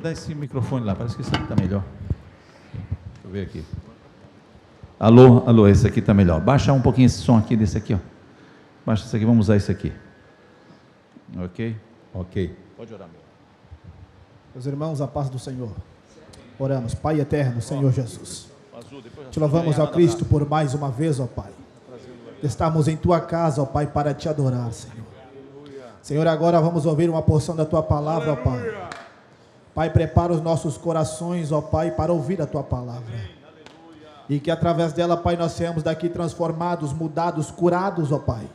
Dá esse microfone lá, parece que esse aqui está melhor. Deixa eu ver aqui. Alô, alô, esse aqui está melhor. Baixa um pouquinho esse som aqui, desse aqui, ó. Baixa esse aqui, vamos usar esse aqui. Ok? Ok. Pode orar, meu. Meus irmãos, a paz do Senhor. Oramos, Pai eterno, Senhor Jesus. Te louvamos, ó Cristo, por mais uma vez, ó Pai. Estamos em Tua casa, ó Pai, para Te adorar, Senhor. Senhor, agora vamos ouvir uma porção da Tua palavra, ó Pai. Pai, prepara os nossos corações, ó Pai, para ouvir a Tua palavra. E que através dela, Pai, nós sejamos daqui transformados, mudados, curados, ó Pai.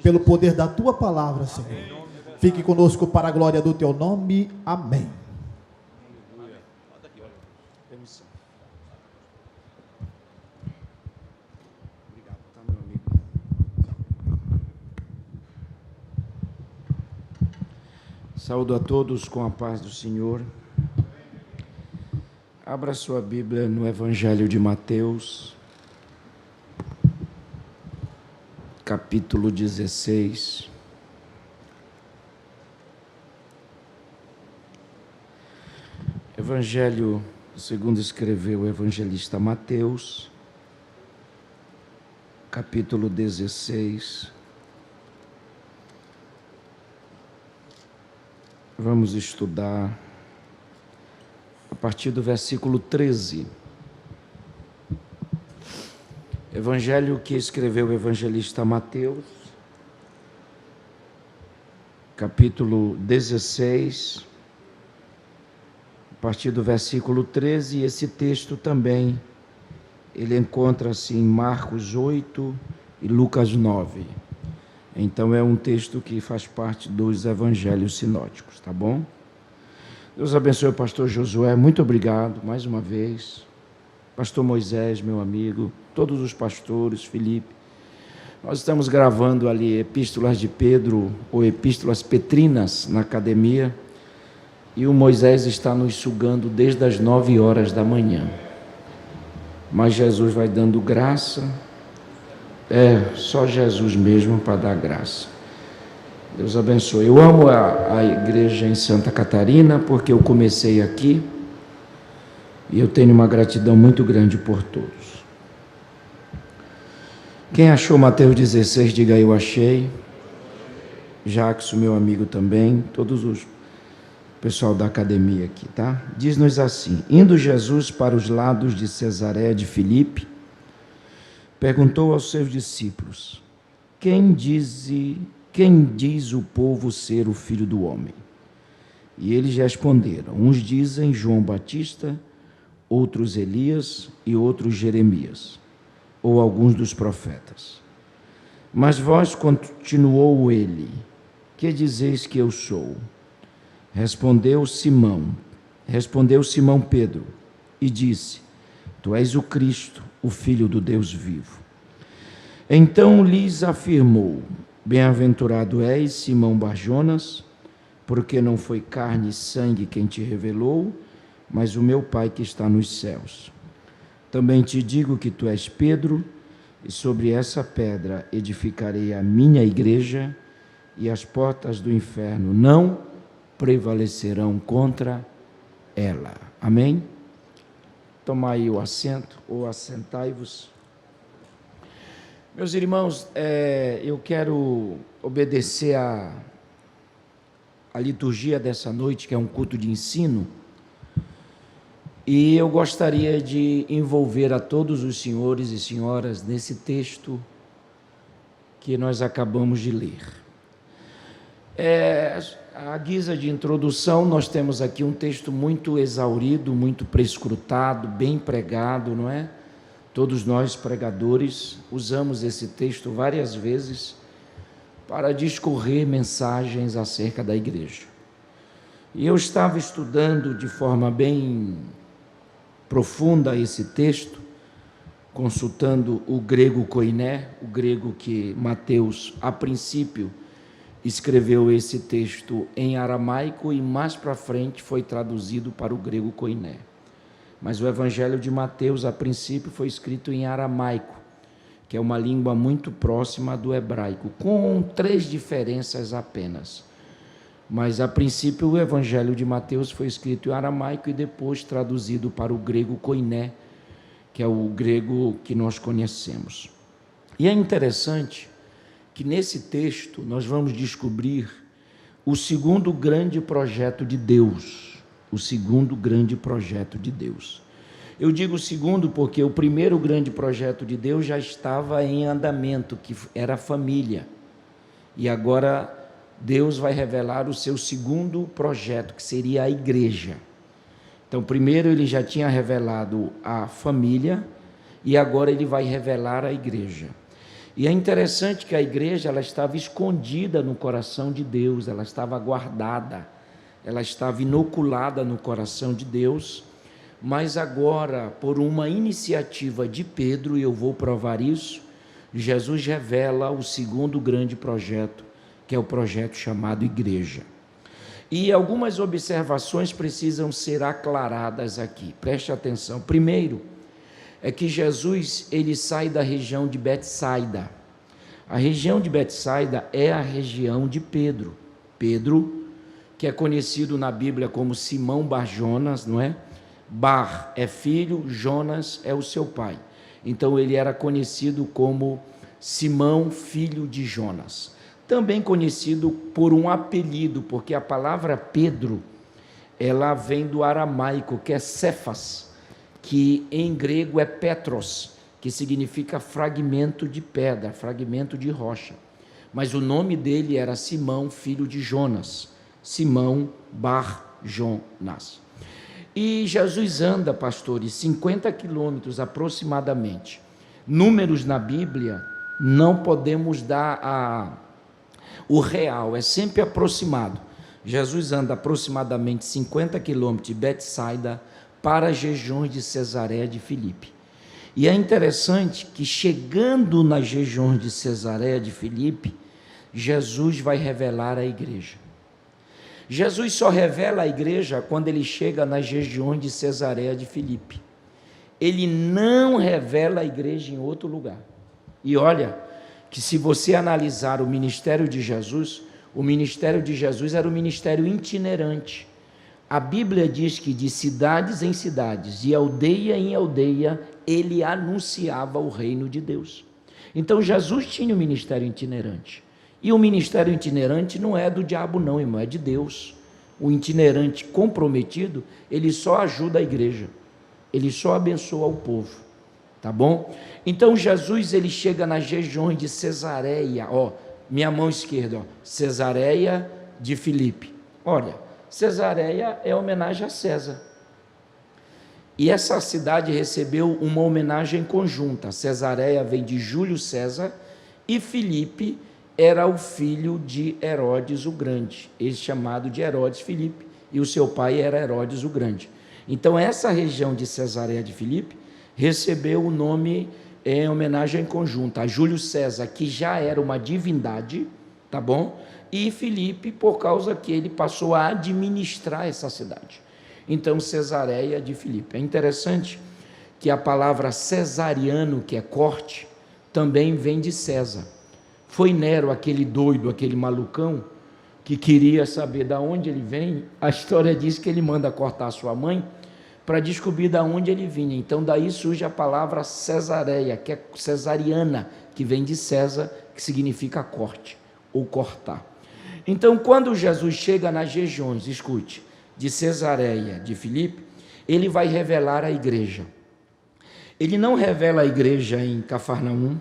Pelo poder da Tua palavra, Senhor. Fique conosco para a glória do Teu nome. Amém. Saúdo a todos com a paz do Senhor. Abra sua Bíblia no Evangelho de Mateus, capítulo 16. Evangelho segundo escreveu o evangelista Mateus, capítulo 16. Vamos estudar a partir do versículo 13. Evangelho que escreveu o evangelista Mateus, capítulo 16, a partir do versículo 13. E esse texto também, ele encontra-se em Marcos 8 e Lucas 9. Então é um texto que faz parte dos evangelhos sinóticos, tá bom? Deus abençoe o pastor Josué, muito obrigado mais uma vez. Pastor Moisés, meu amigo, todos os pastores, Felipe. Nós estamos gravando ali epístolas de Pedro, ou epístolas petrinas na academia, e o Moisés está nos sugando desde as 9 horas da manhã. Mas Jesus vai dando graça. Só Jesus mesmo para dar graça. Deus abençoe. Eu amo a igreja em Santa Catarina, porque eu comecei aqui e eu tenho uma gratidão muito grande por todos. Quem achou Mateus 16, diga eu achei. Jackson, meu amigo também, todos os pessoal da academia aqui, tá? Diz-nos assim: indo Jesus para os lados de Cesareia de Filipe, perguntou aos seus discípulos: quem diz o povo ser o Filho do Homem? E eles responderam: uns dizem João Batista, outros Elias e outros Jeremias, ou alguns dos profetas. Mas vós, continuou ele, que dizeis que eu sou? Respondeu Simão Pedro e disse: tu és o Cristo, o Filho do Deus vivo. Então lhes afirmou: bem-aventurado és, Simão Barjonas, porque não foi carne e sangue quem te revelou, mas o meu Pai que está nos céus. Também te digo que tu és Pedro, e sobre essa pedra edificarei a minha igreja, e as portas do inferno não prevalecerão contra ela. Amém? Tomai o assento, ou assentai-vos. Meus irmãos, eu quero obedecer a liturgia dessa noite, que é um culto de ensino, e eu gostaria de envolver a todos os senhores e senhoras nesse texto que nós acabamos de ler. À guisa de introdução, nós temos aqui um texto muito exaurido, muito prescrutado, bem pregado, não é? Todos nós, pregadores, usamos esse texto várias vezes para discorrer mensagens acerca da igreja. E eu estava estudando de forma bem profunda esse texto, consultando o grego koiné, o grego que Mateus, a princípio, escreveu esse texto em aramaico e mais para frente foi traduzido para o grego koiné. Mas o Evangelho de Mateus, a princípio, foi escrito em aramaico, que é uma língua muito próxima do hebraico, com 3 diferenças apenas. mas a princípio o Evangelho de Mateus foi escrito em aramaico e depois traduzido para o grego koiné, que é o grego que nós conhecemos. E é interessante que nesse texto nós vamos descobrir o segundo grande projeto de Deus. O segundo grande projeto de Deus. Eu digo segundo porque o primeiro grande projeto de Deus já estava em andamento, que era a família. E agora Deus vai revelar o seu segundo projeto, que seria a igreja. Então, primeiro ele já tinha revelado a família e agora ele vai revelar a igreja. E é interessante que a igreja ela estava escondida no coração de Deus, ela estava guardada, ela estava inoculada no coração de Deus, mas agora, por uma iniciativa de Pedro, e eu vou provar isso, Jesus revela o segundo grande projeto, que é o projeto chamado igreja. E algumas observações precisam ser aclaradas aqui, preste atenção. Primeiro, é que Jesus ele sai da região de Betsaida. A região de Betsaida é a região de Pedro. Pedro, que é conhecido na Bíblia como Simão Bar-Jonas, não é? Bar é filho, Jonas é o seu pai. Então ele era conhecido como Simão, filho de Jonas. Também conhecido por um apelido, porque a palavra Pedro, ela vem do aramaico, que é Cefas, que em grego é Petros, que significa fragmento de pedra, fragmento de rocha. Mas o nome dele era Simão, filho de Jonas, Simão Bar-Jonas. E Jesus anda, pastores, 50 quilômetros aproximadamente. Números na Bíblia, não podemos dar o real, é sempre aproximado. Jesus anda aproximadamente 50 quilômetros de Betsaida para as regiões de Cesareia de Filipe. E é interessante que chegando nas regiões de Cesareia de Filipe, Jesus vai revelar a igreja. Jesus só revela a igreja quando ele chega nas regiões de Cesareia de Filipe. Ele não revela a igreja em outro lugar. E olha, que se você analisar o ministério de Jesus era um ministério itinerante. A Bíblia diz que de cidades em cidades, de aldeia em aldeia, ele anunciava o reino de Deus. Então Jesus tinha um ministério itinerante. E o ministério itinerante não é do diabo não, irmão, é de Deus. O itinerante comprometido, ele só ajuda a igreja. Ele só abençoa o povo. Tá bom? Então Jesus ele chega nas regiões de Cesareia, ó, minha mão esquerda, ó, Cesareia de Filipe. Olha, Cesareia é homenagem a César. E essa cidade recebeu uma homenagem conjunta. Cesareia vem de Júlio César e Filipe era o filho de Herodes o Grande, ele chamado de Herodes Filipe, e o seu pai era Herodes o Grande. Então essa região de Cesareia de Filipe recebeu o nome em homenagem conjunta a Júlio César, que já era uma divindade, tá bom? E Filipe, por causa que ele passou a administrar essa cidade. Então, Cesareia de Filipe. É interessante que a palavra cesariano, que é corte, também vem de César. Foi Nero, aquele doido, aquele malucão, que queria saber de onde ele vem. A história diz que ele manda cortar sua mãe para descobrir de onde ele vinha. Então daí surge a palavra Cesareia, que é cesariana, que vem de César, que significa corte ou cortar. Então quando Jesus chega nas regiões, escute, de Cesareia de Filipe, ele vai revelar a igreja. Ele não revela a igreja em Cafarnaum.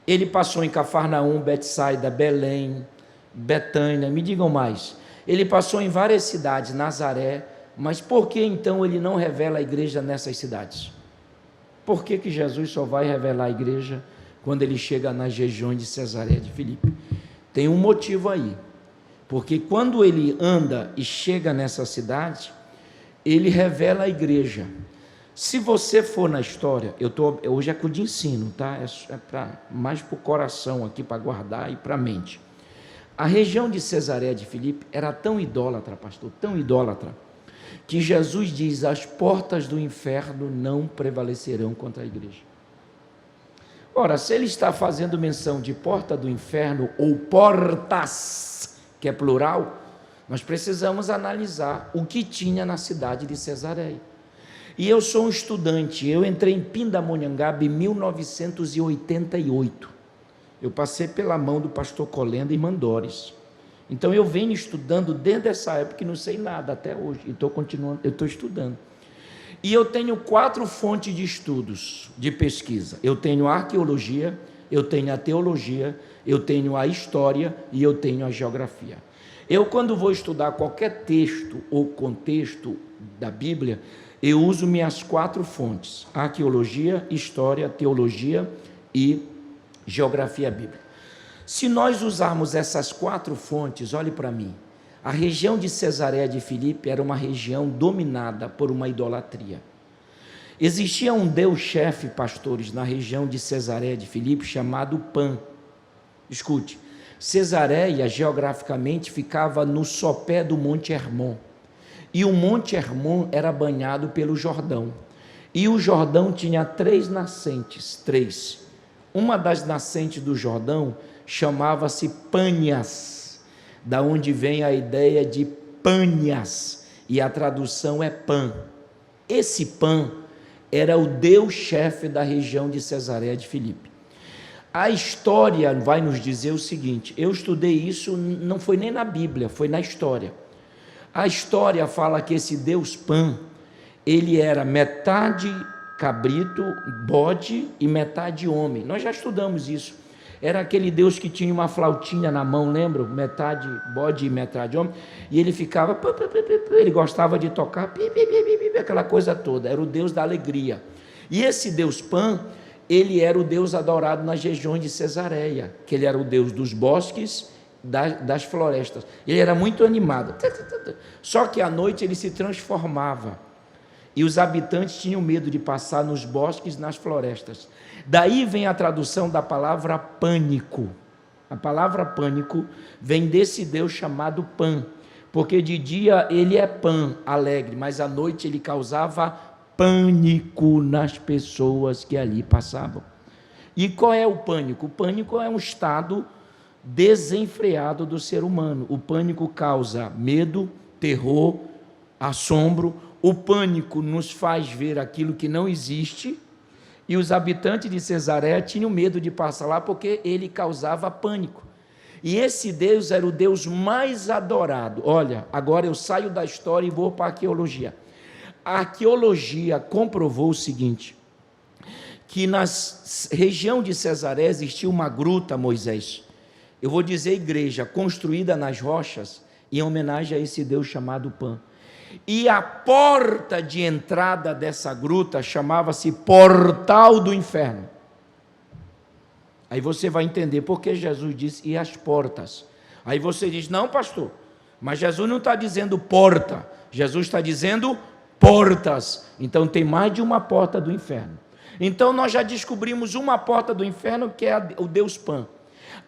Ele passou em Cafarnaum, Betsaida, Belém, Betânia, me digam mais. Ele passou em várias cidades, Nazaré. Mas por que então ele não revela a igreja nessas cidades? Por que Jesus só vai revelar a igreja quando ele chega nas regiões de Cesareia de Filipe? Tem um motivo aí. Porque quando ele anda e chega nessa cidade, ele revela a igreja. Se você for na história, hoje é que eu te ensino, tá? Mais para o coração aqui, para guardar e para a mente. A região de Cesareia de Filipe era tão idólatra, pastor, tão idólatra, que Jesus diz, as portas do inferno não prevalecerão contra a igreja. Ora, se ele está fazendo menção de porta do inferno, ou portas, que é plural, Nós precisamos analisar o que tinha na cidade de Cesareia. E eu sou um estudante, eu entrei em Pindamonhangaba em 1988. Eu passei pela mão do pastor Colenda e Mandores. Então eu venho estudando desde essa época e não sei nada até hoje. E estou continuando, eu estou estudando. E eu tenho 4 fontes de estudos, de pesquisa. Eu tenho a arqueologia, eu tenho a teologia, eu tenho a história e eu tenho a geografia. Eu, quando vou estudar qualquer texto ou contexto da Bíblia, eu uso minhas 4 fontes: arqueologia, história, teologia e geografia bíblica. Se nós usarmos essas 4 fontes, olhe para mim, a região de Cesareia de Filipe era uma região dominada por uma idolatria. Existia um deus-chefe, pastores, na região de Cesareia de Filipe, chamado Pan. Escute, Cesareia, geograficamente, ficava no sopé do Monte Hermon. E o Monte Hermon era banhado pelo Jordão. E o Jordão tinha 3 nascentes, 3. Uma das nascentes do Jordão chamava-se Pânias, da onde vem a ideia de Pânias, e a tradução é Pan. Esse Pan era o deus-chefe da região de Cesareia de Filipe. A história vai nos dizer o seguinte, eu estudei isso, não foi nem na Bíblia, foi na história. A história fala que esse deus Pan, ele era metade cabrito, bode e metade homem. Nós já estudamos isso. Era aquele Deus que tinha uma flautinha na mão, lembra? Metade bode e metade homem. E ele ficava, ele gostava de tocar, aquela coisa toda. Era o Deus da alegria. E esse Deus Pan, ele era o Deus adorado nas regiões de Cesareia, que ele era o Deus dos bosques, das florestas. Ele era muito animado. Só que à noite ele se transformava. E os habitantes tinham medo de passar nos bosques, nas florestas. Daí vem a tradução da palavra pânico. A palavra pânico vem desse Deus chamado Pan, porque de dia ele é Pan, alegre, mas à noite ele causava pânico nas pessoas que ali passavam. E qual é o pânico? O pânico é um estado desenfreado do ser humano. O pânico causa medo, terror, assombro. O pânico nos faz ver aquilo que não existe, e os habitantes de Cesareia tinham medo de passar lá porque ele causava pânico. E esse Deus era o Deus mais adorado. Olha, agora eu saio da história e vou para a arqueologia. A arqueologia comprovou o seguinte, que na região de Cesareia existia uma gruta, Moisés. Eu vou dizer igreja, construída nas rochas, em homenagem a esse Deus chamado Pan. E a porta de entrada dessa gruta chamava-se Portal do Inferno. Aí você vai entender por que Jesus disse, e as portas. Aí você diz, não pastor, mas Jesus não está dizendo porta, Jesus está dizendo portas. Então tem mais de uma porta do inferno. Então nós já descobrimos uma porta do inferno, que é o Deus Pan.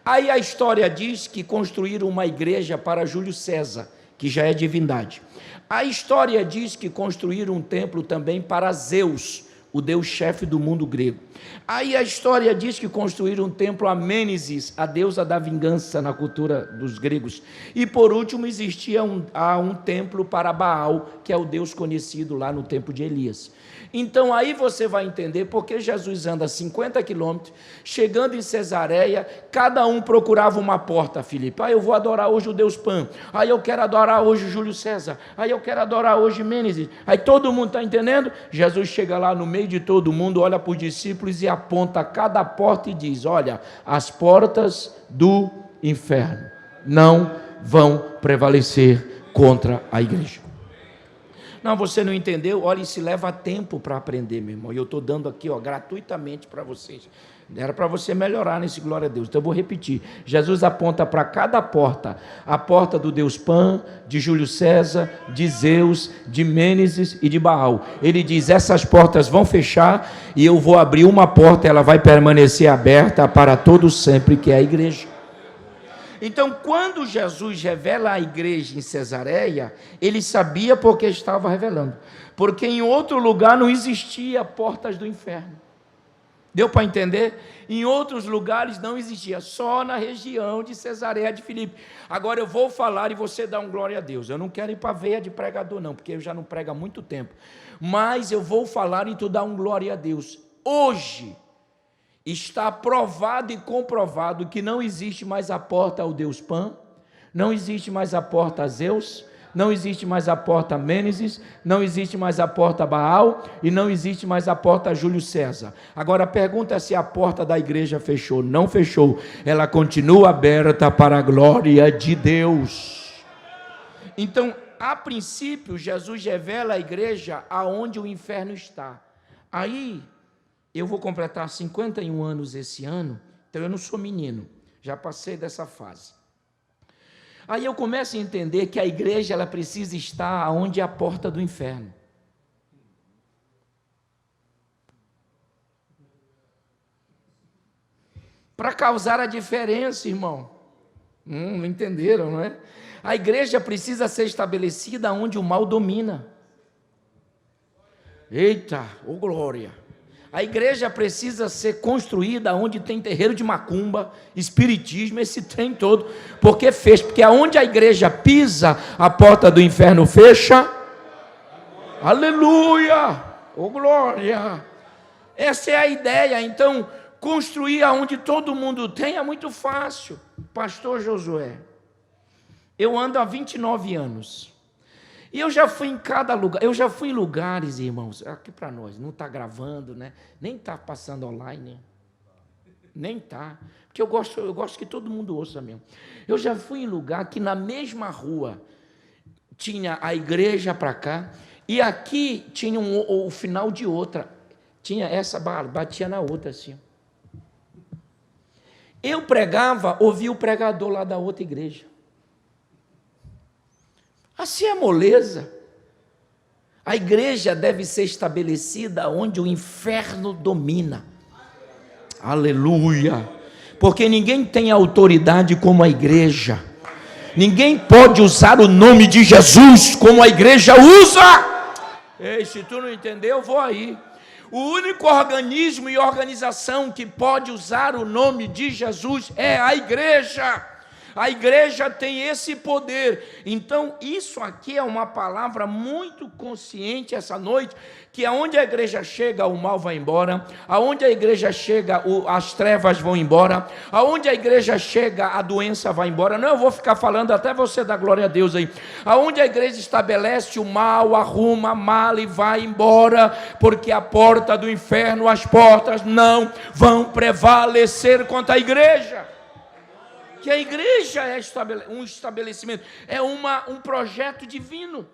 Aí a história diz que construíram uma igreja para Júlio César, que já é divindade. A história diz que construíram um templo também para Zeus, o deus-chefe do mundo grego. Aí a história diz que construíram um templo a Mênesis, a deusa da vingança na cultura dos gregos. E por último existia um templo para Baal, que é o deus conhecido lá no tempo de Elias. Então aí você vai entender porque Jesus anda 50 quilômetros, chegando em Cesareia, cada um procurava uma porta, Filipe. Eu vou adorar hoje o Deus Pan, eu quero adorar hoje Júlio César, eu quero adorar hoje Mênesis. Aí todo mundo está entendendo? Jesus chega lá no meio de todo mundo, olha para os discípulos e aponta cada porta e diz, olha, as portas do inferno não vão prevalecer contra a igreja. Não, você não entendeu? Olha, isso leva tempo para aprender, meu irmão. E eu estou dando aqui, gratuitamente para vocês. Era para você melhorar nesse glória a Deus. Então eu vou repetir. Jesus aponta para cada porta. A porta do Deus Pan, de Júlio César, de Zeus, de Mênesis e de Baal. Ele diz, essas portas vão fechar e eu vou abrir uma porta, ela vai permanecer aberta para todo sempre, que é a igreja. Então, quando Jesus revela a igreja em Cesareia, ele sabia porque estava revelando. Porque em outro lugar não existia portas do inferno. Deu para entender? Em outros lugares não existia, só na região de Cesareia de Filipe. Agora eu vou falar e você dá um glória a Deus. Eu não quero ir para a veia de pregador não, porque eu já não prego há muito tempo. Mas eu vou falar e tu dá um glória a Deus. Hoje está provado e comprovado que não existe mais a porta ao Deus Pan, não existe mais a porta a Zeus, não existe mais a porta a Mênesis, não existe mais a porta a Baal e não existe mais a porta a Júlio César. Agora a pergunta é se a porta da igreja fechou. Não fechou, ela continua aberta para a glória de Deus. Então, a princípio, Jesus revela à igreja aonde o inferno está. Aí, eu vou completar 51 anos esse ano, então eu não sou menino, já passei dessa fase. Aí eu começo a entender que a igreja ela precisa estar onde é a porta do inferno. Para causar a diferença, irmão. Não entenderam, não é? A igreja precisa ser estabelecida onde o mal domina. Eita, ô glória! A igreja precisa ser construída onde tem terreiro de macumba, espiritismo, esse trem todo, porque fecha, porque aonde a igreja pisa, a porta do inferno fecha. Aleluia! Ô glória! Essa é a ideia. Então, construir aonde todo mundo tem é muito fácil. Pastor Josué, eu ando há 29 anos. E eu já fui em cada lugar, eu já fui em lugares, irmãos, aqui para nós, não está gravando, né? Nem está passando online, nem está, porque eu gosto que todo mundo ouça mesmo. Eu já fui em lugar que na mesma rua tinha a igreja para cá, e aqui tinha o final de outra, tinha essa, batia na outra assim. Eu pregava, ouvia o pregador lá da outra igreja. Assim é moleza. A igreja deve ser estabelecida onde o inferno domina. Aleluia. Porque ninguém tem autoridade como a igreja. Ninguém pode usar o nome de Jesus como a igreja usa. Ei, se tu não entendeu, eu vou aí. O único organismo e organização que pode usar o nome de Jesus é a igreja. A igreja tem esse poder. Então, isso aqui é uma palavra muito consciente essa noite, que aonde a igreja chega, o mal vai embora, aonde a igreja chega, as trevas vão embora, aonde a igreja chega, a doença vai embora. Não, eu vou ficar falando até você dar glória a Deus aí. Aonde a igreja estabelece o mal, arruma a mala e vai embora, porque a porta do inferno, as portas não vão prevalecer contra a igreja. Que a igreja é um estabelecimento, é um projeto divino.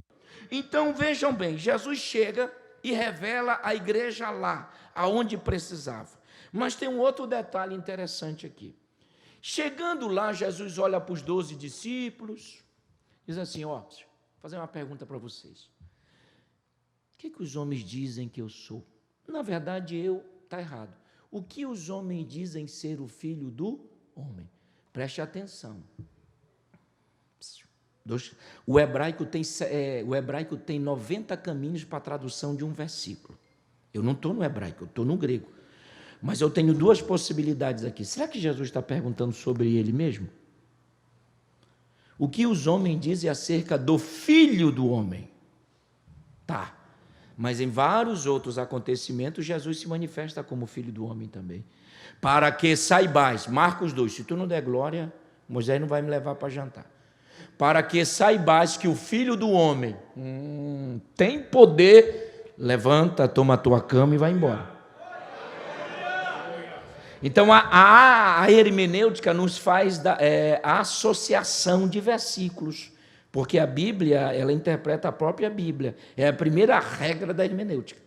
Então vejam bem, Jesus chega e revela a igreja lá, aonde precisava. Mas tem um outro detalhe interessante aqui. Chegando lá, Jesus olha para os 12 discípulos, diz assim, ó, vou fazer uma pergunta para vocês. O que os homens dizem que eu sou? Na verdade, está errado. O que os homens dizem ser o filho do homem? Preste atenção. O hebraico tem 90 caminhos para a tradução de um versículo. Eu não estou no hebraico, eu estou no grego. Mas eu tenho duas possibilidades aqui. Será que Jesus está perguntando sobre ele mesmo? O que os homens dizem acerca do filho do homem? Tá. Mas em vários outros acontecimentos, Jesus se manifesta como filho do homem também. Para que saibais, Marcos 2, se tu não der glória, Moisés não vai me levar para jantar. Para que saibais que o filho do homem tem poder, levanta, toma a tua cama e vai embora. Então a hermenêutica nos faz a associação de versículos, porque a Bíblia, ela interpreta a própria Bíblia, é a primeira regra da hermenêutica.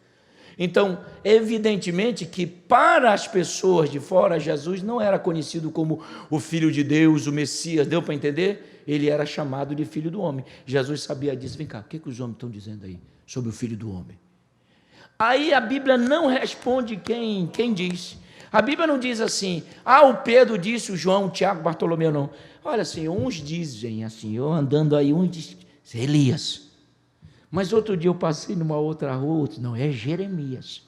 Então, evidentemente que para as pessoas de fora, Jesus não era conhecido como o Filho de Deus, o Messias, deu para entender? Ele era chamado de Filho do Homem. Jesus sabia disso. Vem cá, o que os homens estão dizendo aí sobre o Filho do Homem? Aí a Bíblia não responde quem diz. A Bíblia não diz assim, o Pedro disse, o João, o Tiago, o Bartolomeu, não. Olha assim, uns dizem assim, eu andando aí, uns dizem, Elias. Mas outro dia eu passei numa outra rua, não, é Jeremias.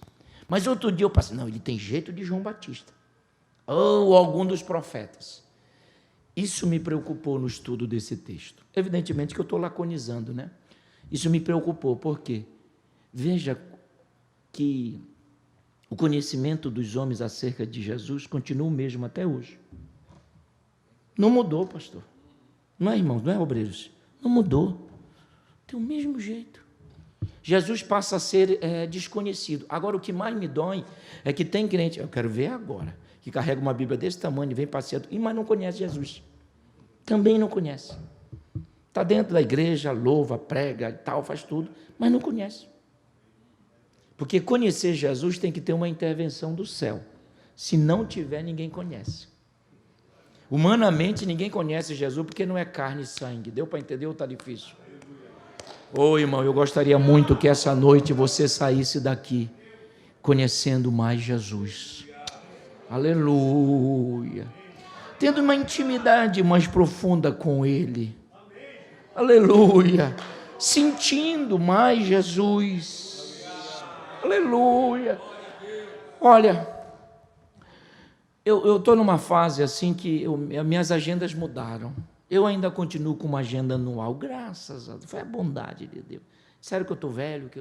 Mas outro dia eu passei, não, ele tem jeito de João Batista, ou algum dos profetas. Isso me preocupou no estudo desse texto. Evidentemente que eu estou laconizando, né? Isso me preocupou, por quê? Veja que o conhecimento dos homens acerca de Jesus continua o mesmo até hoje. Não mudou, pastor. Não é, irmãos? Não é, obreiros? Não mudou. Tem o mesmo jeito. Jesus passa a ser desconhecido. Agora, o que mais me dói é que tem crente, eu quero ver agora, que carrega uma Bíblia desse tamanho e vem passeando, mas não conhece Jesus. Também não conhece. Está dentro da igreja, louva, prega e tal, faz tudo, mas não conhece. Porque conhecer Jesus tem que ter uma intervenção do céu. Se não tiver, ninguém conhece. Humanamente, ninguém conhece Jesus porque não é carne e sangue. Deu para entender ou está difícil? Ô, irmão, eu gostaria muito que essa noite você saísse daqui conhecendo mais Jesus. Aleluia. Tendo uma intimidade mais profunda com Ele. Aleluia. Sentindo mais Jesus. Aleluia. Olha, eu estou numa fase assim que minhas agendas mudaram. Eu ainda continuo com uma agenda anual, graças a Deus, foi a bondade de Deus. Sério que eu estou velho, que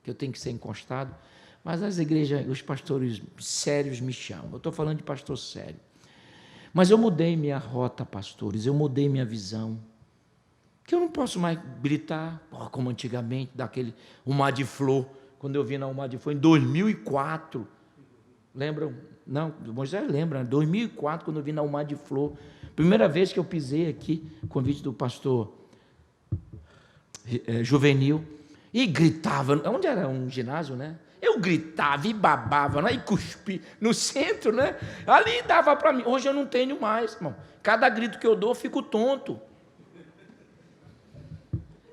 eu tenho que ser encostado, mas as igrejas, os pastores sérios me chamam. Eu estou falando de pastor sério. Mas eu mudei minha rota, pastores, eu mudei minha visão. Que eu não posso mais gritar, como antigamente, daquele Mar de Flor, quando eu vi na Mar de Flor, em 2004. Lembram? Não, Moisés lembra, 2004, quando eu vi na Mar de Flor. Primeira vez que eu pisei aqui, convite do pastor Juvenil, e gritava, onde era um ginásio, né? Eu gritava e babava, né? E cuspi no centro, né? Ali dava para mim. Hoje eu não tenho mais, irmão. Cada grito que eu dou, eu fico tonto.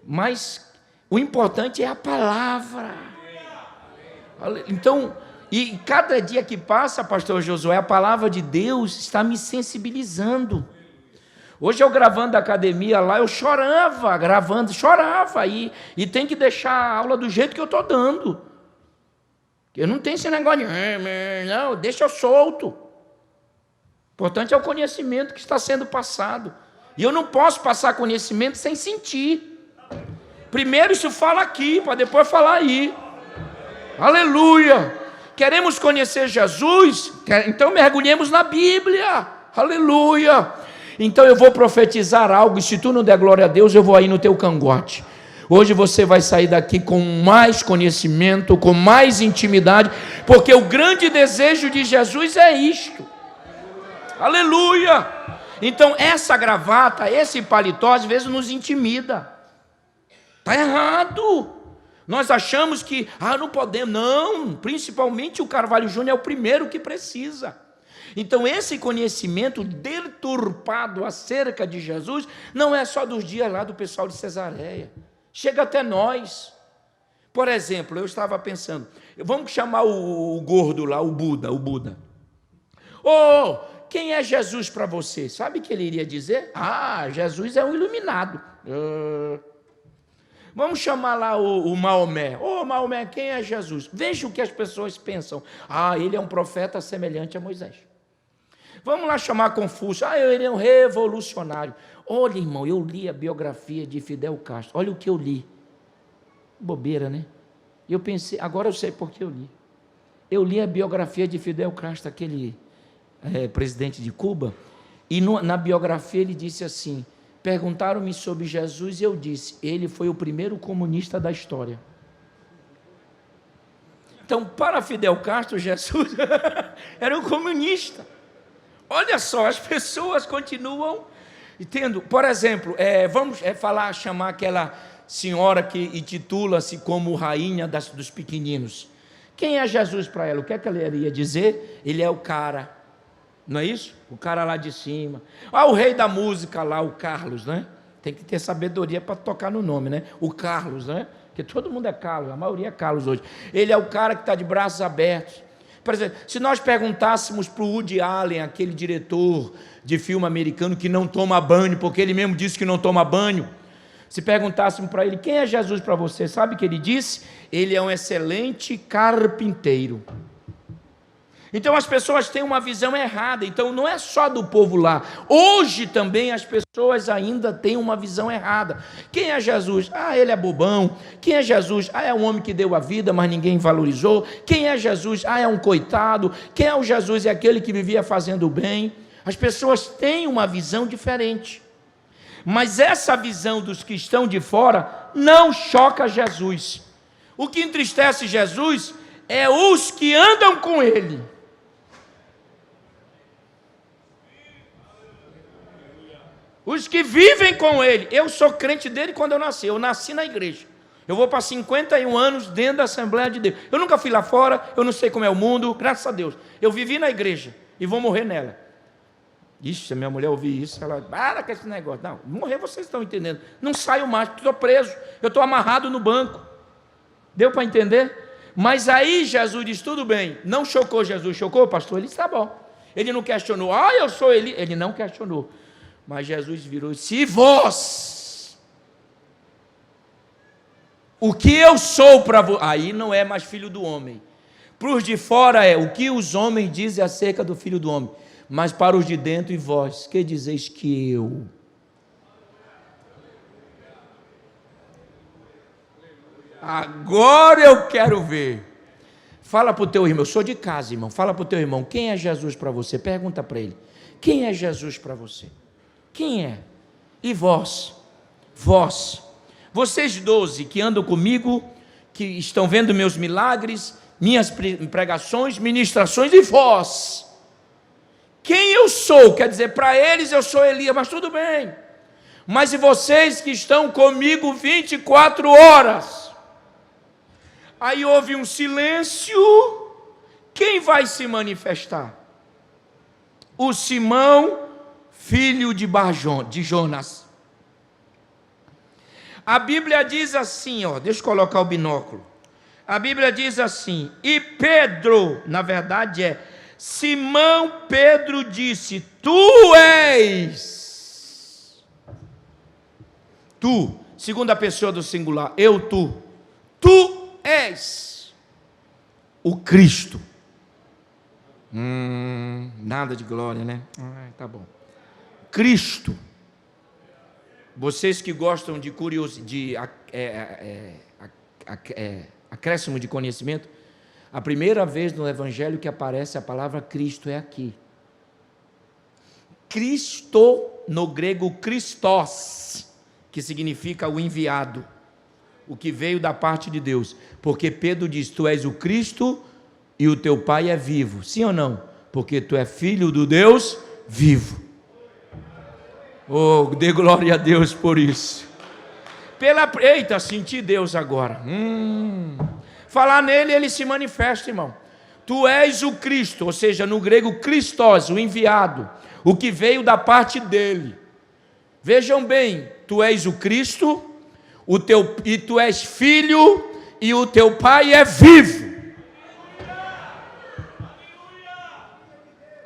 Mas o importante é a palavra. Então, e cada dia que passa, pastor Josué, a palavra de Deus está me sensibilizando. Hoje eu gravando da academia lá, eu chorava, chorava, e tem que deixar a aula do jeito que eu estou dando. Eu não tenho esse negócio de, não, deixa eu solto. O importante é o conhecimento que está sendo passado. E eu não posso passar conhecimento sem sentir. Primeiro isso fala aqui, para depois falar aí. Aleluia! Queremos conhecer Jesus? Então mergulhemos na Bíblia. Aleluia! Então eu vou profetizar algo, e se tu não der glória a Deus, eu vou aí no teu cangote. Hoje você vai sair daqui com mais conhecimento, com mais intimidade, porque o grande desejo de Jesus é isto. Aleluia! Então essa gravata, esse paletó, às vezes nos intimida. Está errado. Nós achamos que, não podemos. Não, principalmente o Carvalho Júnior é o primeiro que precisa. Então esse conhecimento deturpado acerca de Jesus não é só dos dias lá do pessoal de Cesareia. Chega até nós. Por exemplo, eu estava pensando, vamos chamar o gordo lá, o Buda. Quem é Jesus para você? Sabe o que ele iria dizer? Jesus é um iluminado. Vamos chamar lá o Maomé. Maomé, quem é Jesus? Veja o que as pessoas pensam. Ele é um profeta semelhante a Moisés. Vamos lá chamar Confúcio. Ele é um revolucionário. Olha, irmão, eu li a biografia de Fidel Castro. Olha o que eu li. Bobeira, né? E eu pensei, agora eu sei por que eu li. Eu li a biografia de Fidel Castro, aquele presidente de Cuba, e na biografia ele disse assim, perguntaram-me sobre Jesus e eu disse, ele foi o primeiro comunista da história. Então, para Fidel Castro, Jesus era um comunista. Olha só, as pessoas continuam tendo, por exemplo, vamos chamar aquela senhora que intitula-se como rainha dos pequeninos. Quem é Jesus para ela? O que é que ela iria dizer? Ele é o cara, não é isso? O cara lá de cima. O rei da música lá, o Carlos, né? Tem que ter sabedoria para tocar no nome, né? O Carlos, né? Porque todo mundo é Carlos, a maioria é Carlos hoje. Ele é o cara que está de braços abertos. Por exemplo, se nós perguntássemos para o Woody Allen, aquele diretor de filme americano que não toma banho, porque ele mesmo disse que não toma banho, se perguntássemos para ele, quem é Jesus para você? Sabe o que ele disse? Ele é um excelente carpinteiro. Então as pessoas têm uma visão errada. Então não é só do povo lá. Hoje também as pessoas ainda têm uma visão errada. Quem é Jesus? Ah, ele é bobão. Quem é Jesus? Ah, é um homem que deu a vida, mas ninguém valorizou. Quem é Jesus? Ah, é um coitado. Quem é o Jesus? É aquele que vivia fazendo o bem. As pessoas têm uma visão diferente. Mas essa visão dos que estão de fora não choca Jesus. O que entristece Jesus é os que andam com ele. Os que vivem com ele. Eu sou crente dele quando eu nasci na igreja. Eu vou para 51 anos dentro da Assembleia de Deus. Eu nunca fui lá fora, eu não sei como é o mundo, graças a Deus. Eu vivi na igreja e vou morrer nela. Ixi, se a minha mulher ouvir isso, ela, para com esse negócio. Não, morrer vocês estão entendendo. Não saio mais, porque estou preso, eu estou amarrado no banco. Deu para entender? Mas aí Jesus diz, tudo bem, não chocou Jesus, chocou, pastor? Ele disse, tá bom. Ele não questionou, eu sou ele. Ele não questionou. Mas Jesus virou e disse, e vós? O que eu sou para vós? Aí não é mais filho do homem. Para os de fora é o que os homens dizem acerca do filho do homem. Mas para os de dentro, e vós, que dizeis que eu? Agora eu quero ver. Fala para o teu irmão, eu sou de casa, irmão. Fala para o teu irmão, quem é Jesus para você? Pergunta para ele, quem é Jesus para você? Quem é? E vós? Vós. Vocês 12 que andam comigo, que estão vendo meus milagres, minhas pregações, ministrações, e vós? Quem eu sou? Quer dizer, para eles eu sou Elias, mas tudo bem. Mas e vocês que estão comigo 24 horas? Aí houve um silêncio. Quem vai se manifestar? O Simão, filho de Jonas. A Bíblia diz assim, deixa eu colocar o binóculo. A Bíblia diz assim, e Pedro, na verdade Simão Pedro disse, tu és. Tu, segunda pessoa do singular, tu és o Cristo. Nada de glória, né? Tá bom. Cristo. Vocês que gostam de curiosidade, acréscimo de conhecimento, a primeira vez no Evangelho que aparece a palavra Cristo é aqui. Cristo, no grego Christos, que significa o enviado, o que veio da parte de Deus. Porque Pedro diz, tu és o Cristo e o teu Pai é vivo. Sim ou não? Porque tu és filho do Deus vivo. Oh, dê glória a Deus por isso. Eita, senti Deus agora. Falar nele, ele se manifesta, irmão. Tu és o Cristo, ou seja, no grego Christos, o enviado, o que veio da parte dele. Vejam bem, tu és o Cristo, e tu és filho, e o teu Pai é vivo.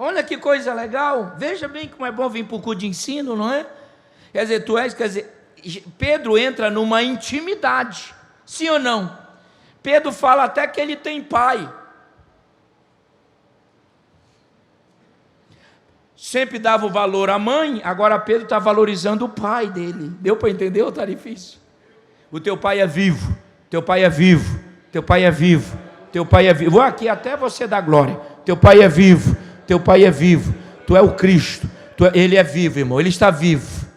Olha que coisa legal. Veja bem como é bom vir para o culto de ensino, não é? Quer dizer, Pedro entra numa intimidade, sim ou não? Pedro fala até que ele tem pai. Sempre dava o valor à mãe, agora Pedro está valorizando o pai dele. Deu para entender ou está difícil? O teu pai é vivo, teu pai é vivo, teu pai é vivo, teu pai é vivo. Vou aqui até você dar glória. Teu pai é vivo, teu pai é vivo. Tu é o Cristo, ele é vivo, irmão, ele está vivo.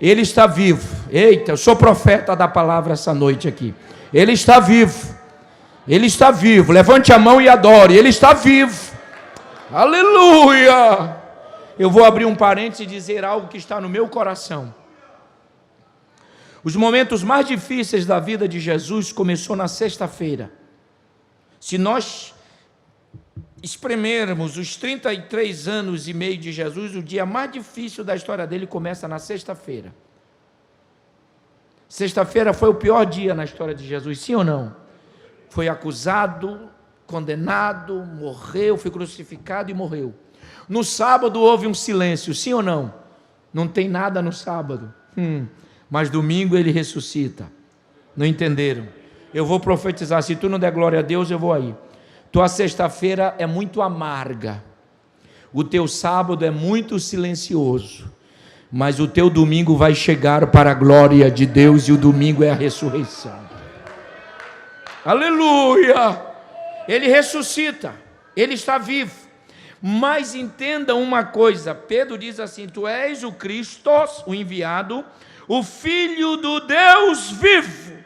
Ele está vivo. Eita, eu sou profeta da palavra essa noite aqui. Ele está vivo. Ele está vivo. Levante a mão e adore. Ele está vivo. Aleluia. Eu vou abrir um parênteses e dizer algo que está no meu coração. Os momentos mais difíceis da vida de Jesus começou na sexta-feira. Se nós espremermos os 33 anos e meio de Jesus, o dia mais difícil da história dele começa na sexta-feira. Sexta-feira foi o pior dia na história de Jesus, sim ou não? Foi acusado, condenado, morreu, foi crucificado e morreu. No sábado houve um silêncio, sim ou não? Não tem nada no sábado. Mas domingo ele ressuscita. Não entenderam? Eu vou profetizar, se tu não der glória a Deus, eu vou aí. Tua sexta-feira é muito amarga, o teu sábado é muito silencioso, mas o teu domingo vai chegar para a glória de Deus, e o domingo é a ressurreição. Aleluia! Ele ressuscita, ele está vivo. Mas entenda uma coisa, Pedro diz assim: tu és o Cristo, o enviado, o Filho do Deus vivo.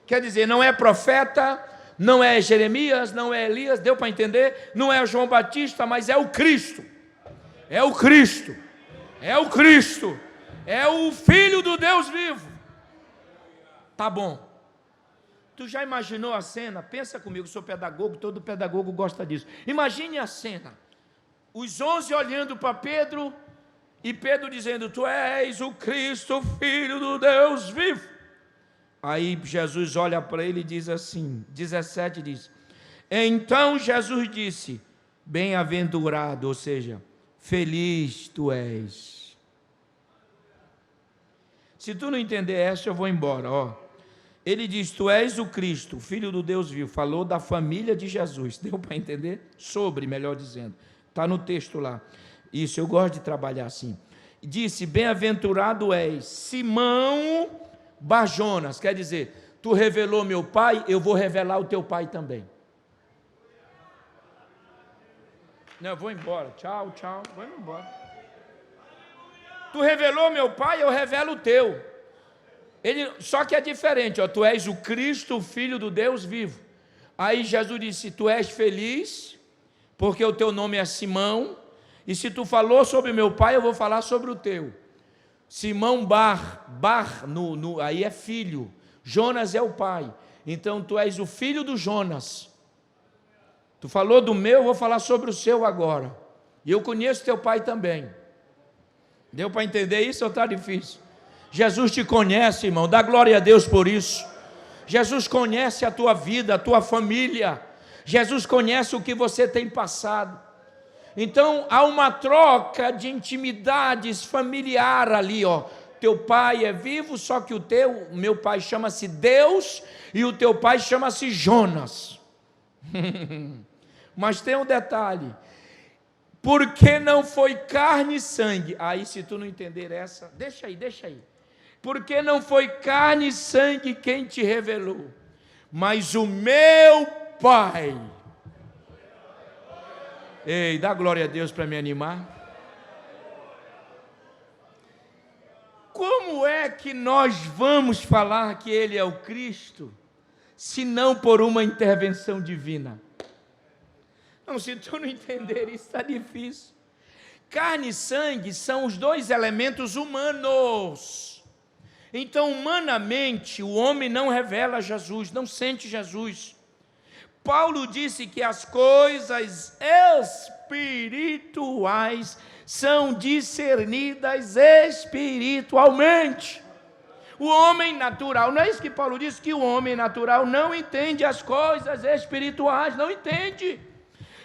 Quer dizer, não é profeta, não é Jeremias, não é Elias, deu para entender? Não é João Batista, mas é o Cristo. É o Cristo. É o Cristo. É o Filho do Deus vivo. Tá bom. Tu já imaginou a cena? Pensa comigo, sou pedagogo, todo pedagogo gosta disso. Imagine a cena. Os 11 olhando para Pedro, e Pedro dizendo: tu és o Cristo, Filho do Deus vivo. Aí Jesus olha para ele e diz assim, 17 diz: então Jesus disse: bem-aventurado, ou seja, feliz tu és. Se tu não entender essa, eu vou embora, ó. Ele diz: tu és o Cristo, Filho do Deus vivo. Falou da família de Jesus. Deu para entender? Sobre, melhor dizendo. Está no texto lá. Isso, eu gosto de trabalhar assim. Disse: bem-aventurado és, Simão Barjonas. Quer dizer, tu revelou meu pai, eu vou revelar o teu pai também. Não, eu vou embora. Tchau, tchau. Vou embora. Tu revelou meu pai, eu revelo o teu. Só que é diferente, ó, tu és o Cristo, o Filho do Deus vivo. Aí Jesus disse: tu és feliz, porque o teu nome é Simão, e se tu falou sobre meu pai, eu vou falar sobre o teu. Simão aí é filho, Jonas é o pai, então tu és o filho do Jonas. Tu falou do meu, eu vou falar sobre o seu agora, e eu conheço teu pai também. Deu para entender isso ou está difícil? Jesus te conhece, irmão, dá glória a Deus por isso. Jesus conhece a tua vida, a tua família. Jesus conhece o que você tem passado. Então, há uma troca de intimidades familiar ali, ó. Teu pai é vivo, só que meu pai chama-se Deus, e o teu pai chama-se Jonas. Mas tem um detalhe: porque não foi carne e sangue. Aí, se tu não entender essa, deixa aí. Porque não foi carne e sangue quem te revelou, mas o meu Pai. Ei, dá glória a Deus para me animar. Como é que nós vamos falar que Ele é o Cristo, se não por uma intervenção divina? Não, se tu não entender isso, está difícil. Carne e sangue são os dois elementos humanos. Então, humanamente, o homem não revela Jesus, não sente Jesus. Paulo disse que as coisas espirituais são discernidas espiritualmente. O homem natural, não é isso que Paulo disse? Que o homem natural não entende as coisas espirituais, não entende.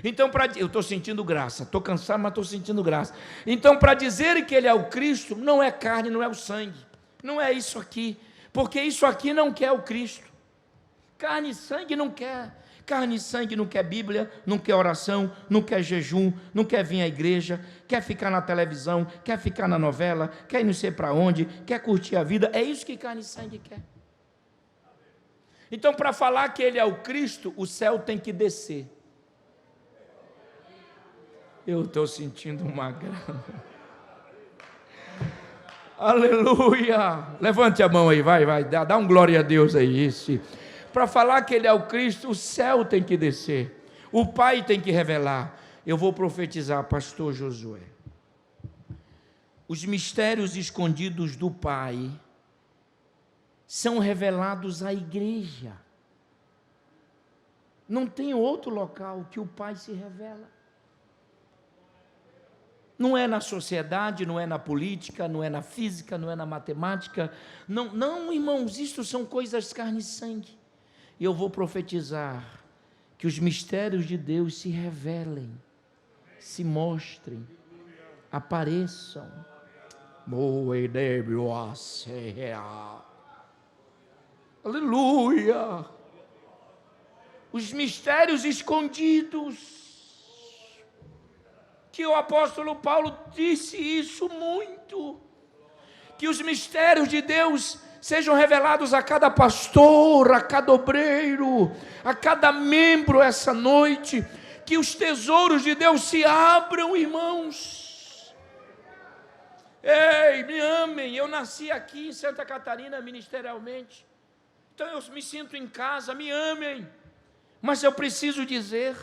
Então, eu estou sentindo graça, estou cansado, mas estou sentindo graça. Então, para dizer que Ele é o Cristo, não é carne, não é o sangue. Não é isso aqui, porque isso aqui não quer o Cristo. Carne e sangue não quer. Carne e sangue não quer Bíblia, não quer oração, não quer jejum, não quer vir à igreja, quer ficar na televisão, quer ficar na novela, quer ir não sei para onde, quer curtir a vida. É isso que carne e sangue quer. Então, para falar que Ele é o Cristo, o céu tem que descer. Eu estou sentindo uma grana. Aleluia! Levante a mão aí, vai, dá um glória a Deus aí. Para falar que Ele é o Cristo, o céu tem que descer, o Pai tem que revelar. Eu vou profetizar, pastor Josué. Os mistérios escondidos do Pai são revelados à igreja. Não tem outro local que o Pai se revela. Não é na sociedade, não é na política, não é na física, não é na matemática. Não, irmãos, isto são coisas carne e sangue. E eu vou profetizar que os mistérios de Deus se revelem, se mostrem, apareçam. Aleluia! os mistérios escondidos, que o apóstolo Paulo disse isso muito, que os mistérios de Deus sejam revelados a cada pastor, a cada obreiro, a cada membro essa noite, que os tesouros de Deus se abram, irmãos. Ei, me amem, eu nasci aqui em Santa Catarina ministerialmente, então eu me sinto em casa, me amem, mas eu preciso dizer,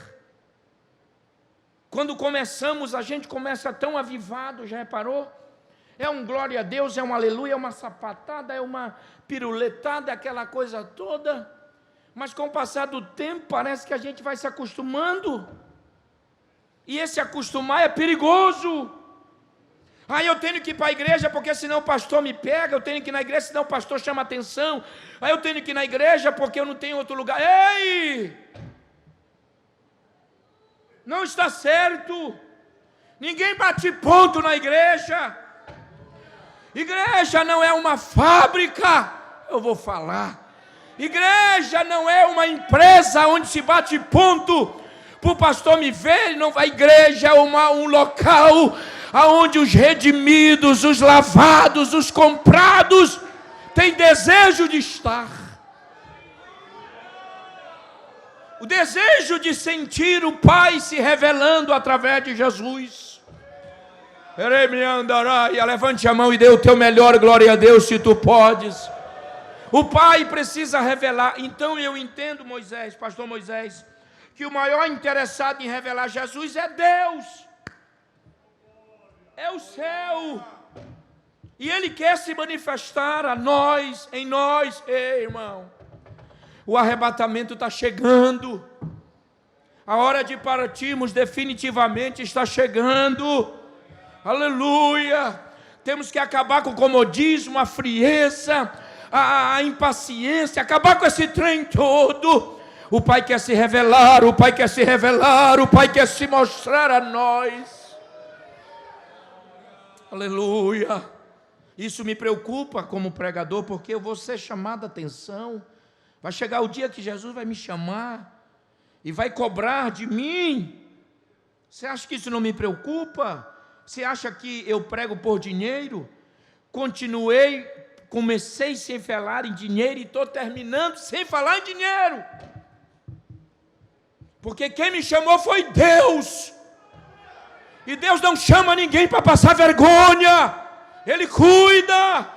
quando começamos, a gente começa tão avivado, já reparou? É um glória a Deus, é um aleluia, é uma sapatada, é uma piruletada, aquela coisa toda, mas com o passar do tempo, parece que a gente vai se acostumando, e esse acostumar é perigoso. Aí eu tenho que ir para a igreja, porque senão o pastor me pega, eu tenho que ir na igreja, senão o pastor chama atenção, aí eu tenho que ir na igreja, porque eu não tenho outro lugar. Ei! Não está certo, ninguém bate ponto na igreja, igreja não é uma fábrica, eu vou falar, igreja não é uma empresa onde se bate ponto, para o pastor me ver, não, a igreja é um local onde os redimidos, os lavados, os comprados, têm desejo de estar. O desejo de sentir o Pai se revelando através de Jesus. Levante a mão e dê o teu melhor, glória a Deus, se tu podes. O Pai precisa revelar. Então eu entendo, Moisés, pastor Moisés, que o maior interessado em revelar Jesus é Deus. É o céu. E Ele quer se manifestar a nós, em nós. Ei, irmão, o arrebatamento está chegando, a hora de partirmos definitivamente está chegando, aleluia, temos que acabar com o comodismo, a frieza, a impaciência, acabar com esse trem todo. O Pai quer se revelar, o Pai quer se revelar, o Pai quer se mostrar a nós, aleluia. Isso me preocupa como pregador, porque eu vou ser chamado a atenção. Vai chegar o dia que Jesus vai me chamar e vai cobrar de mim. Você acha que isso não me preocupa? Você acha que eu prego por dinheiro? Comecei sem falar em dinheiro e estou terminando sem falar em dinheiro. Porque quem me chamou foi Deus. E Deus não chama ninguém para passar vergonha. Ele cuida.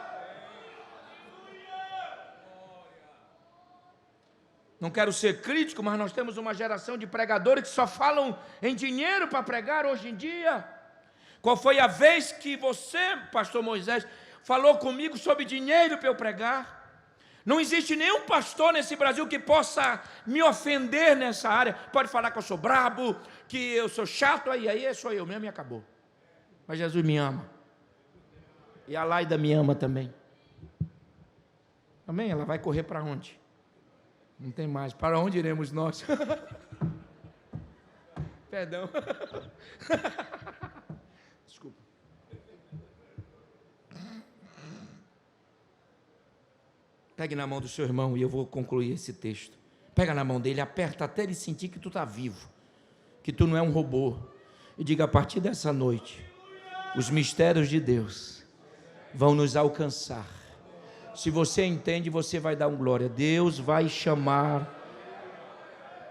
Não quero ser crítico, mas nós temos uma geração de pregadores que só falam em dinheiro para pregar hoje em dia. Qual foi a vez que você, pastor Moisés, falou comigo sobre dinheiro para eu pregar? Não existe nenhum pastor nesse Brasil que possa me ofender nessa área. Pode falar que eu sou brabo, que eu sou chato, aí sou eu mesmo e acabou. Mas Jesus me ama. E a Laida me ama também. Amém? Ela vai correr para onde? Não tem mais. Para onde iremos nós? Perdão. Desculpa. Pegue na mão do seu irmão e eu vou concluir esse texto. Pega na mão dele, aperta até ele sentir que tu está vivo, que tu não é um robô. E diga: a partir dessa noite, os mistérios de Deus vão nos alcançar. Se você entende, você vai dar um glória. Deus vai chamar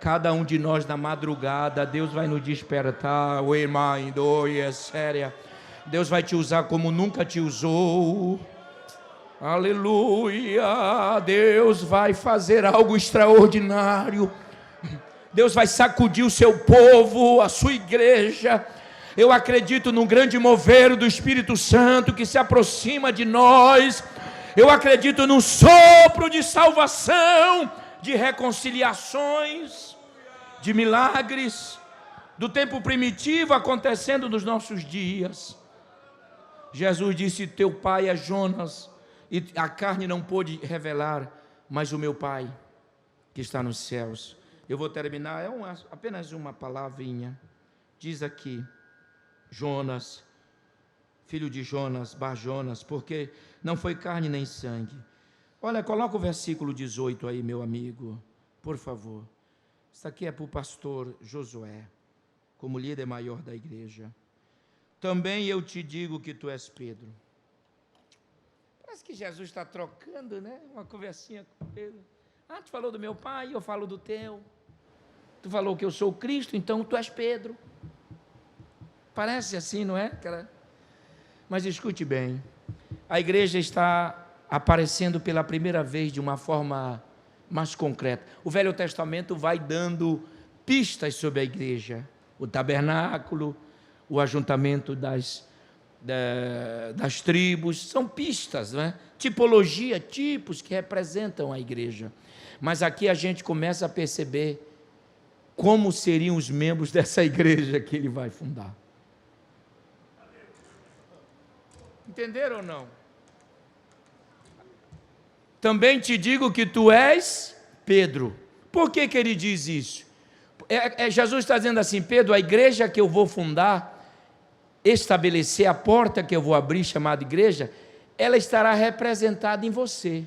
cada um de nós na madrugada. Deus vai nos despertar. Deus vai te usar como nunca te usou. Aleluia. Deus vai fazer algo extraordinário. Deus vai sacudir o seu povo, a sua igreja. Eu acredito num grande mover do Espírito Santo que se aproxima de nós. Eu acredito num sopro de salvação, de reconciliações, de milagres, do tempo primitivo acontecendo nos nossos dias. Jesus disse: teu pai é Jonas, e a carne não pôde revelar, mas o meu Pai que está nos céus. Eu vou terminar, apenas uma palavrinha. Diz aqui: Jonas, filho de Jonas, Bar-Jonas, porque não foi carne nem sangue. Olha, coloca o versículo 18 aí, meu amigo, por favor. Isso aqui é para o pastor Josué, como líder maior da igreja. Também eu te digo que tu és Pedro. Parece que Jesus está trocando, né? Uma conversinha com Pedro. Ah, tu falou do meu pai, eu falo do teu. Tu falou que eu sou Cristo, então tu és Pedro. Parece assim, não é? Mas escute bem, a igreja está aparecendo pela primeira vez de uma forma mais concreta. O Velho Testamento vai dando pistas sobre a igreja. O tabernáculo, o ajuntamento das tribos, são pistas, não é? Tipologia, tipos que representam a igreja. Mas aqui a gente começa a perceber como seriam os membros dessa igreja que ele vai fundar. Entenderam ou não? Também te digo que tu és Pedro. Por que ele diz isso? Jesus está dizendo assim: Pedro, a igreja que eu vou fundar, estabelecer a porta que eu vou abrir, chamada igreja, ela estará representada em você.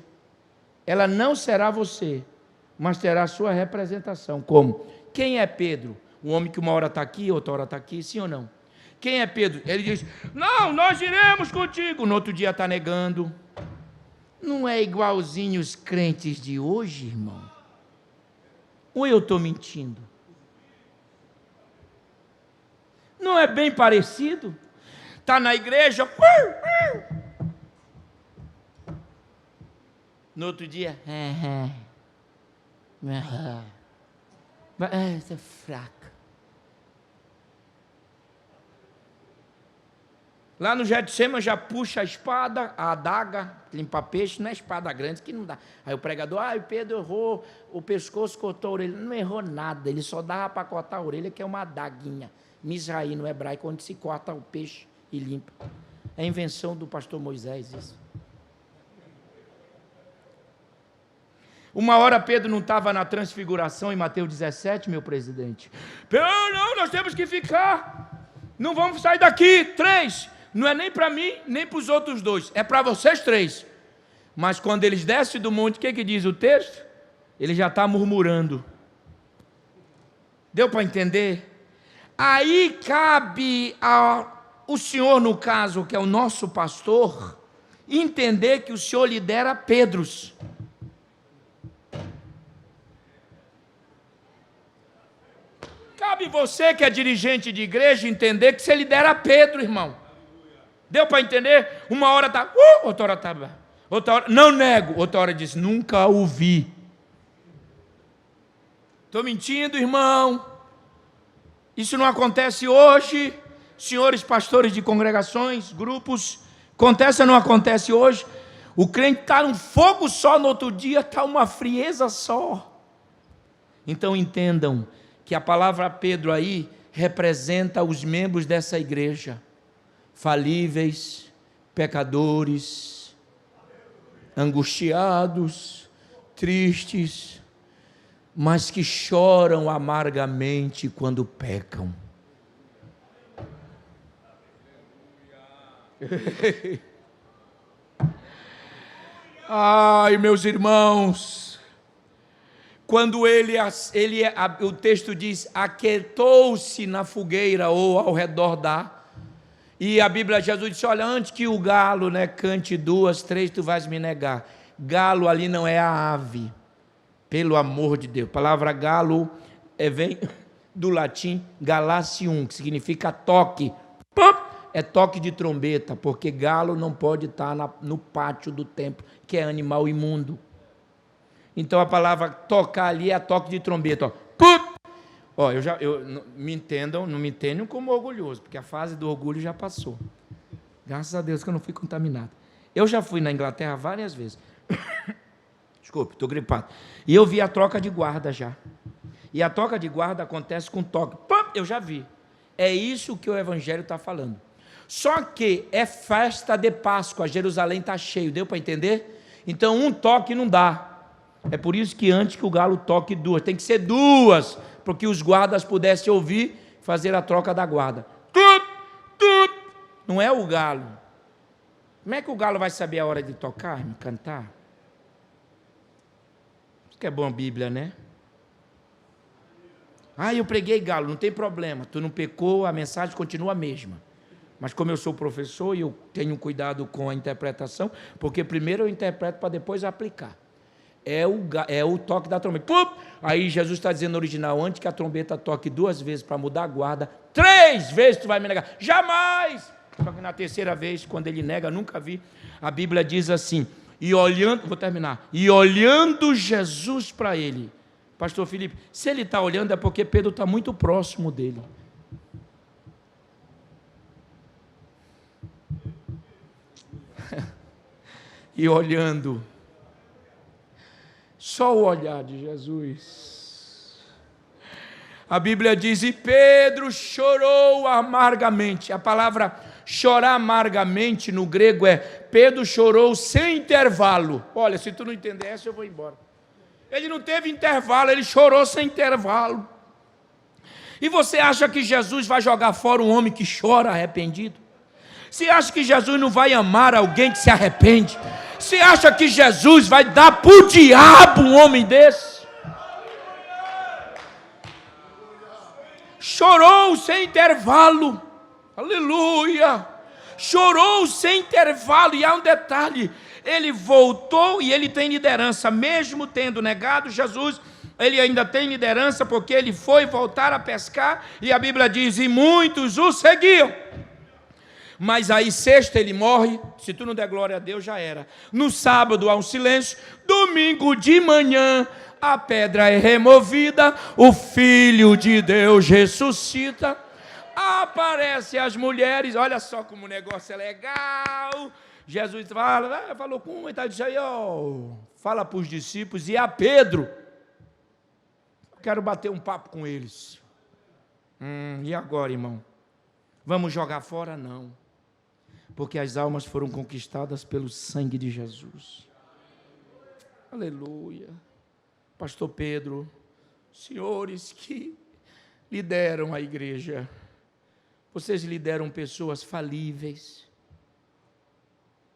Ela não será você, mas terá a sua representação. Como? Quem é Pedro? Um homem que uma hora está aqui, outra hora está aqui, sim ou não? Quem é Pedro? Ele diz: não, nós iremos contigo. No outro dia está negando. Não é igualzinho os crentes de hoje, irmão? Ou eu estou mentindo? Não é bem parecido? Está na igreja. No outro dia, você é fraca. Lá no Getsemane já puxa a espada, a adaga, limpa peixe, não é espada grande que não dá. Aí o pregador, o Pedro errou, o pescoço cortou a orelha. Não errou nada, ele só dava para cortar a orelha, que é uma adaguinha. Misraí no hebraico, onde se corta o peixe e limpa. É invenção do pastor Moisés isso. Uma hora Pedro não estava na transfiguração em Mateus 17, meu presidente. Pedro, não, nós temos que ficar. Não vamos sair daqui. 3. Não é nem para mim, nem para os outros 2. É para vocês 3. Mas quando eles descem do monte, o que diz o texto? Ele já está murmurando. Deu para entender? Aí cabe ao senhor, no caso, que é o nosso pastor, entender que o senhor lidera Pedros. Cabe você, que é dirigente de igreja, entender que você lidera Pedro, irmão. Deu para entender? Uma hora está, outra hora está, outra hora, não nego, outra hora diz, nunca ouvi. Estou mentindo, irmão? Isso não acontece hoje, senhores pastores de congregações, grupos, acontece ou não acontece hoje? O crente está num fogo só, no outro dia está uma frieza só. Então entendam que a palavra Pedro aí representa os membros dessa igreja, falíveis, pecadores, angustiados, tristes, mas que choram amargamente quando pecam. Ai, meus irmãos, quando o texto diz, aquietou-se na fogueira ou ao redor da, e a Bíblia, Jesus disse, olha, antes que o galo, cante 2, 3, tu vais me negar. Galo ali não é a ave, pelo amor de Deus. A palavra galo vem do latim galacium, que significa toque. É toque de trombeta, porque galo não pode estar no pátio do templo, que é animal imundo. Então a palavra tocar ali é toque de trombeta. Não me entendam como orgulhoso, porque a fase do orgulho já passou. Graças a Deus que eu não fui contaminado. Eu já fui na Inglaterra várias vezes. Desculpe, estou gripado. E eu vi a troca de guarda já. E a troca de guarda acontece com toque. Eu já vi. É isso que o Evangelho está falando. Só que é festa de Páscoa, Jerusalém está cheio, deu para entender? Então um toque não dá. É por isso que antes que o galo toque 2, tem que ser 2, porque os guardas pudessem ouvir, fazer a troca da guarda. Não é o galo. Como é que o galo vai saber a hora de tocar, me cantar? Isso que é bom a Bíblia, né? Ah, eu preguei galo, não tem problema, tu não pecou, a mensagem continua a mesma. Mas como eu sou professor e eu tenho cuidado com a interpretação, porque primeiro eu interpreto para depois aplicar. É o toque da trombeta. Pum! Aí Jesus está dizendo no original, antes que a trombeta toque 2 vezes para mudar a guarda, 3 vezes tu vai me negar. Jamais! Só que na terceira vez, quando ele nega, nunca vi, a Bíblia diz assim, vou terminar, e olhando Jesus para ele, pastor Felipe, se ele está olhando é porque Pedro está muito próximo dele. E olhando, só o olhar de Jesus. A Bíblia diz, e Pedro chorou amargamente. A palavra chorar amargamente no grego é, Pedro chorou sem intervalo. Olha, se tu não entender essa, eu vou embora. Ele não teve intervalo, ele chorou sem intervalo. E você acha que Jesus vai jogar fora um homem que chora arrependido? Você acha que Jesus não vai amar alguém que se arrepende? Você acha que Jesus vai dar para o diabo um homem desse? Chorou sem intervalo, aleluia, chorou sem intervalo, e há um detalhe, ele voltou e ele tem liderança, mesmo tendo negado Jesus, ele ainda tem liderança, porque ele foi voltar a pescar, e a Bíblia diz, e muitos o seguiam. Mas aí sexta ele morre, se tu não der glória a Deus já era. No sábado há um silêncio, domingo de manhã a pedra é removida, o Filho de Deus ressuscita, aparecem as mulheres, olha só como o negócio é legal. Jesus falou com um, disse aí, fala para os discípulos e a Pedro, quero bater um papo com eles. E agora, irmão? Vamos jogar fora? Não. Porque as almas foram conquistadas pelo sangue de Jesus. Aleluia. Pastor Pedro, senhores que lideram a igreja, vocês lideram pessoas falíveis,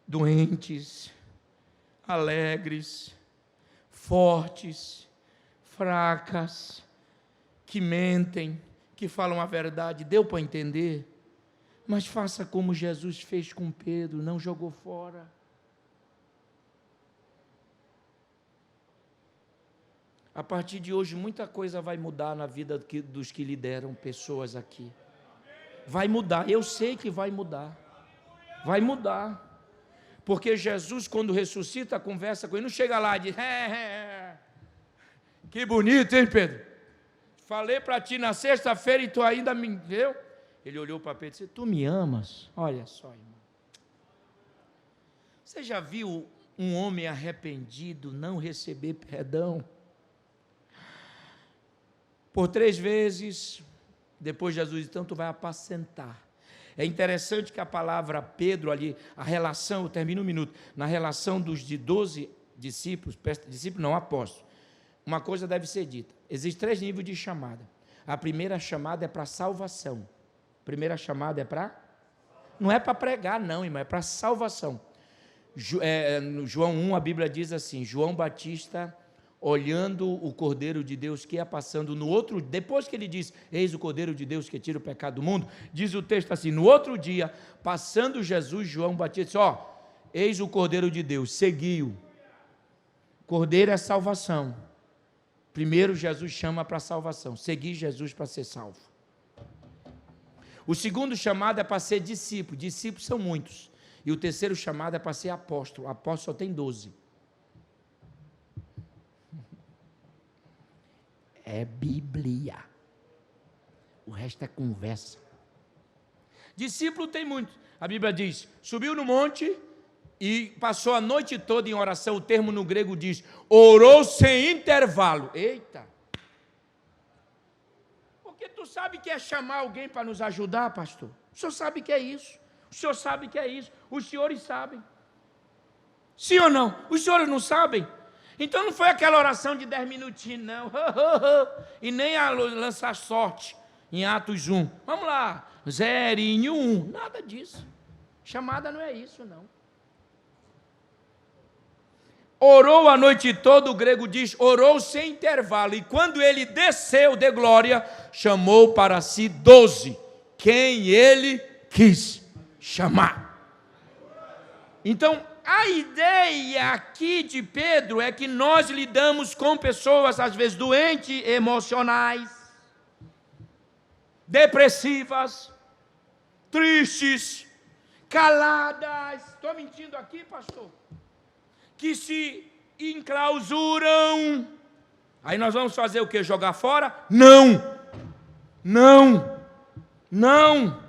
doentes, alegres, fortes, fracas, que mentem, que falam a verdade. Deu para entender? Mas faça como Jesus fez com Pedro, não jogou fora. A partir de hoje, muita coisa vai mudar na vida dos que lideram pessoas aqui. Vai mudar, eu sei que vai mudar. Vai mudar. Porque Jesus, quando ressuscita, conversa com ele, não chega lá e diz, que bonito, hein, Pedro? Falei para ti na sexta-feira e tu ainda me deu. Ele olhou para Pedro e disse, tu me amas? Olha só, irmão. Você já viu um homem arrependido não receber perdão? Por 3 vezes, depois Jesus disse, então tu vai apacentar. É interessante que a palavra Pedro ali, a relação, eu termino um minuto, na relação dos de 12 discípulos não, apóstolos, uma coisa deve ser dita, existem 3 níveis de chamada. A primeira chamada é para salvação. A primeira chamada é para... Não é para pregar não, irmão, é para salvação. No João 1, a Bíblia diz assim, João Batista, olhando o Cordeiro de Deus que ia passando no outro, depois que ele diz, eis o Cordeiro de Deus que tira o pecado do mundo, diz o texto assim, no outro dia, passando Jesus, João Batista disse, eis o Cordeiro de Deus, seguiu. Cordeiro é salvação. Primeiro Jesus chama para salvação, seguir Jesus para ser salvo. O segundo chamado é para ser discípulo, discípulos são muitos. E o terceiro chamado é para ser apóstolo, apóstolo só tem 12. É Bíblia. O resto é conversa. Discípulo tem muito. A Bíblia diz, subiu no monte e passou a noite toda em oração. O termo no grego diz, orou sem intervalo. Eita! Porque tu sabe que é chamar alguém para nos ajudar, pastor? O senhor sabe que é isso. O senhor sabe que é isso. Os senhores sabem. Sim ou não? Os senhores não sabem? Então não foi aquela oração de 10 minutinhos, não. E nem a lançar sorte em Atos 1. Vamos lá, 0 e 1. Nada disso. Chamada não é isso, não. orou a noite toda, o grego diz, orou sem intervalo, e quando ele desceu de glória, chamou para si 12, quem ele quis chamar. Então, a ideia aqui de Pedro é que nós lidamos com pessoas, às vezes, doentes, emocionais, depressivas, tristes, caladas. Estou mentindo aqui, pastor? Que se enclausuram. Aí nós vamos fazer o quê? Jogar fora? Não, não, não,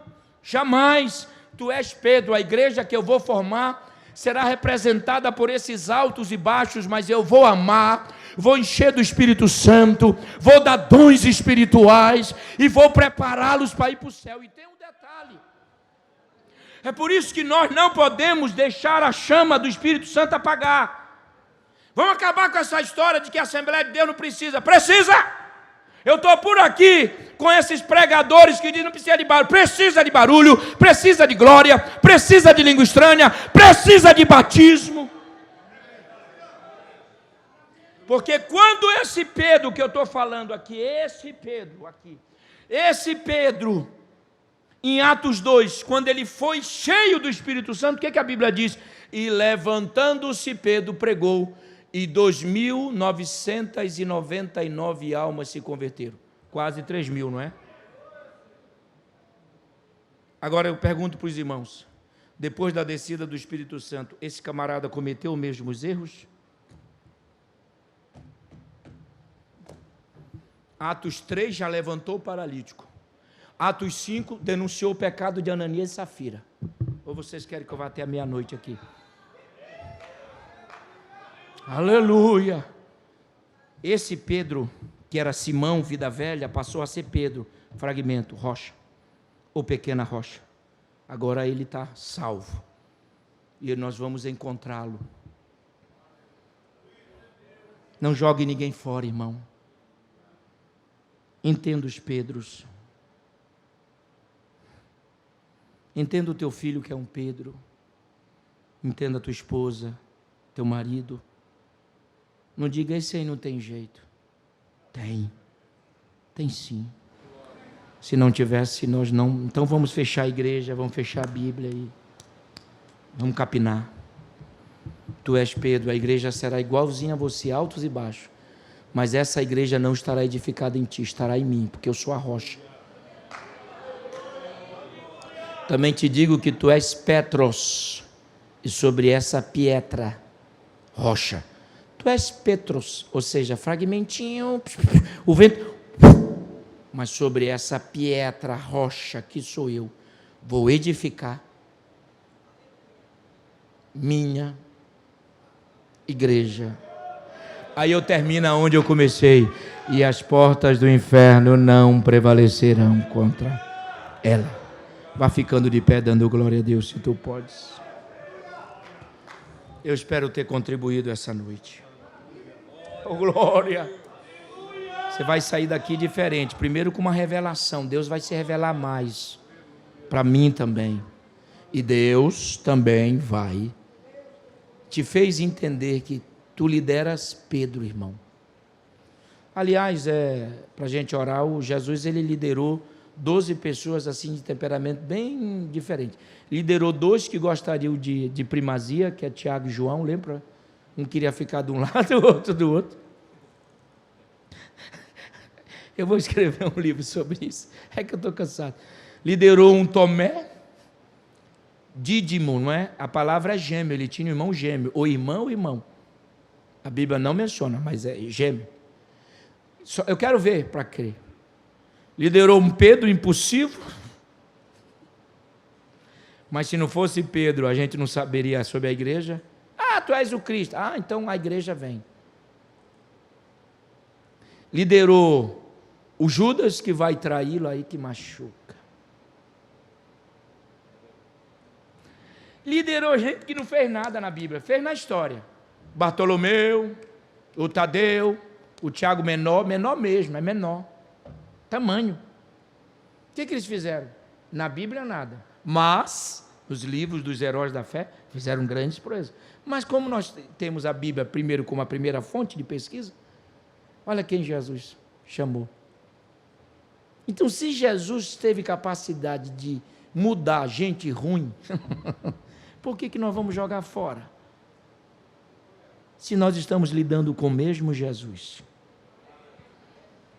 jamais. Tu és Pedro, a igreja que eu vou formar será representada por esses altos e baixos, mas eu vou amar, vou encher do Espírito Santo, vou dar dons espirituais e vou prepará-los para ir para o céu. E tem um detalhe, é por isso que nós não podemos deixar a chama do Espírito Santo apagar. Vamos acabar com essa história de que a Assembleia de Deus não precisa. Precisa! Eu estou por aqui com esses pregadores que dizem não precisa de barulho, precisa de glória, precisa de língua estranha, precisa de batismo. Porque quando esse Pedro que eu estou falando aqui, esse Pedro, em Atos 2, quando ele foi cheio do Espírito Santo, o que a Bíblia diz? E levantando-se Pedro pregou, e 2.999 almas se converteram. Quase 3.000, não é? Agora eu pergunto para os irmãos, depois da descida do Espírito Santo, esse camarada cometeu os mesmos erros? Atos 3 já levantou o paralítico. Atos 5 denunciou o pecado de Ananias e Safira. Ou vocês querem que eu vá até a meia-noite aqui? Aleluia! Esse Pedro, que era Simão, vida velha, passou a ser Pedro, fragmento, rocha, ou pequena rocha. Agora ele está salvo. E nós vamos encontrá-lo. Não jogue ninguém fora, irmão. Entenda os Pedros. Entenda o teu filho que é um Pedro. Entenda a tua esposa, teu marido. Não diga, esse aí não tem jeito. Tem sim. Se não tivesse, nós não. Então vamos fechar a igreja, vamos fechar a Bíblia e vamos capinar. Tu és Pedro, a igreja será igualzinha a você, altos e baixos. Mas essa igreja não estará edificada em ti, estará em mim, porque eu sou a rocha. Também te digo que tu és Petros, e sobre essa Pietra, rocha. Tu és Petros, ou seja, fragmentinho, o vento, mas sobre essa Pietra, rocha, que sou eu, vou edificar minha igreja. Aí eu termino onde eu comecei, e as portas do inferno não prevalecerão contra ela. Vá ficando de pé, dando glória a Deus, se tu podes. Eu espero ter contribuído essa noite. Oh, glória! Você vai sair daqui diferente. Primeiro com uma revelação. Deus vai se revelar mais. Para mim também. E Deus também vai. Te fez entender que tu lideras Pedro, irmão. Aliás, para a gente orar, o Jesus ele liderou 12 pessoas assim de temperamento bem diferente. Liderou 2 que gostariam de primazia, que é Tiago e João, lembra? Um queria ficar de um lado, o outro do outro. Eu vou escrever um livro sobre isso. É que eu estou cansado. Liderou um Tomé, Dídimo, não é? A palavra é gêmeo, ele tinha um irmão gêmeo, ou irmão. A Bíblia não menciona, mas é gêmeo. Eu quero ver para crer. Liderou um Pedro impulsivo, mas se não fosse Pedro, a gente não saberia sobre a igreja. Ah, tu és o Cristo. Ah, então a igreja vem. Liderou o Judas, que vai traí-lo aí, que machuca. Liderou gente que não fez nada na Bíblia, fez na história. Bartolomeu, o Tadeu, o Tiago menor mesmo, é menor. Tamanho. O que eles fizeram? Na Bíblia nada. Mas Os livros dos heróis da fé fizeram grandes proezas. Mas como nós temos a Bíblia primeiro como a primeira fonte de pesquisa, olha quem Jesus chamou. Então, se Jesus teve capacidade de mudar gente ruim, por que nós vamos jogar fora? Se nós estamos lidando com o mesmo Jesus.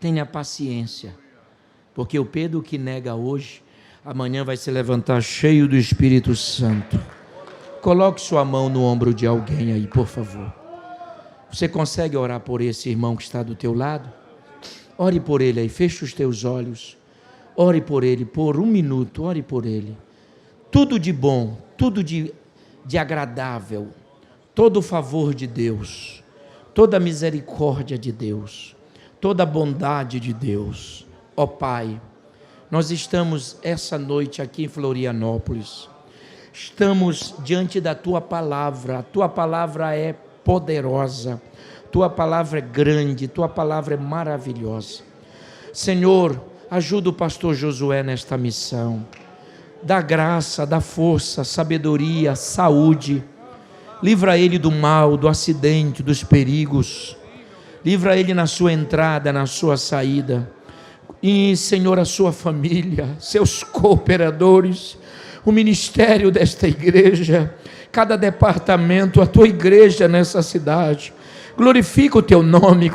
Tenha paciência, porque o Pedro que nega hoje, amanhã vai se levantar cheio do Espírito Santo. Coloque sua mão no ombro de alguém aí, por favor. Você consegue orar por esse irmão que está do teu lado? Ore por ele aí, feche os teus olhos. Ore por ele por 1 minuto, ore por ele. Tudo de bom, tudo de agradável, todo o favor de Deus, toda a misericórdia de Deus, toda a bondade de Deus. Ó Pai, nós estamos essa noite aqui em Florianópolis, estamos diante da Tua Palavra, a Tua Palavra é poderosa, Tua Palavra é grande, Tua Palavra é maravilhosa. Senhor, ajuda o pastor Josué nesta missão, dá graça, dá força, sabedoria, saúde, livra ele do mal, do acidente, dos perigos, livra ele na sua entrada, na sua saída, e Senhor, a sua família, seus cooperadores, o ministério desta igreja, cada departamento, a tua igreja nessa cidade, glorifica o teu nome,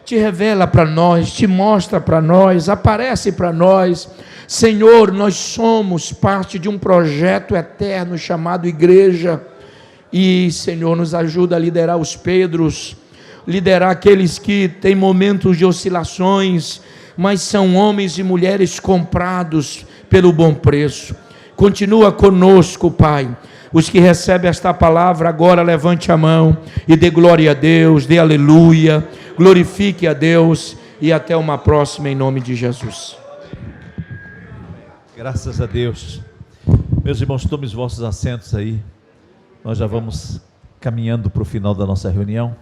te revela para nós, te mostra para nós, aparece para nós. Senhor, nós somos parte de um projeto eterno chamado igreja, e Senhor, nos ajuda a liderar os Pedros, liderar aqueles que têm momentos de oscilações, mas são homens e mulheres comprados pelo bom preço. Continua conosco, Pai. Os que recebem esta palavra agora, levante a mão e dê glória a Deus, dê aleluia, glorifique a Deus, e até uma próxima em nome de Jesus. Graças a Deus. Meus irmãos, tomem os vossos assentos aí. Nós já vamos caminhando para o final da nossa reunião.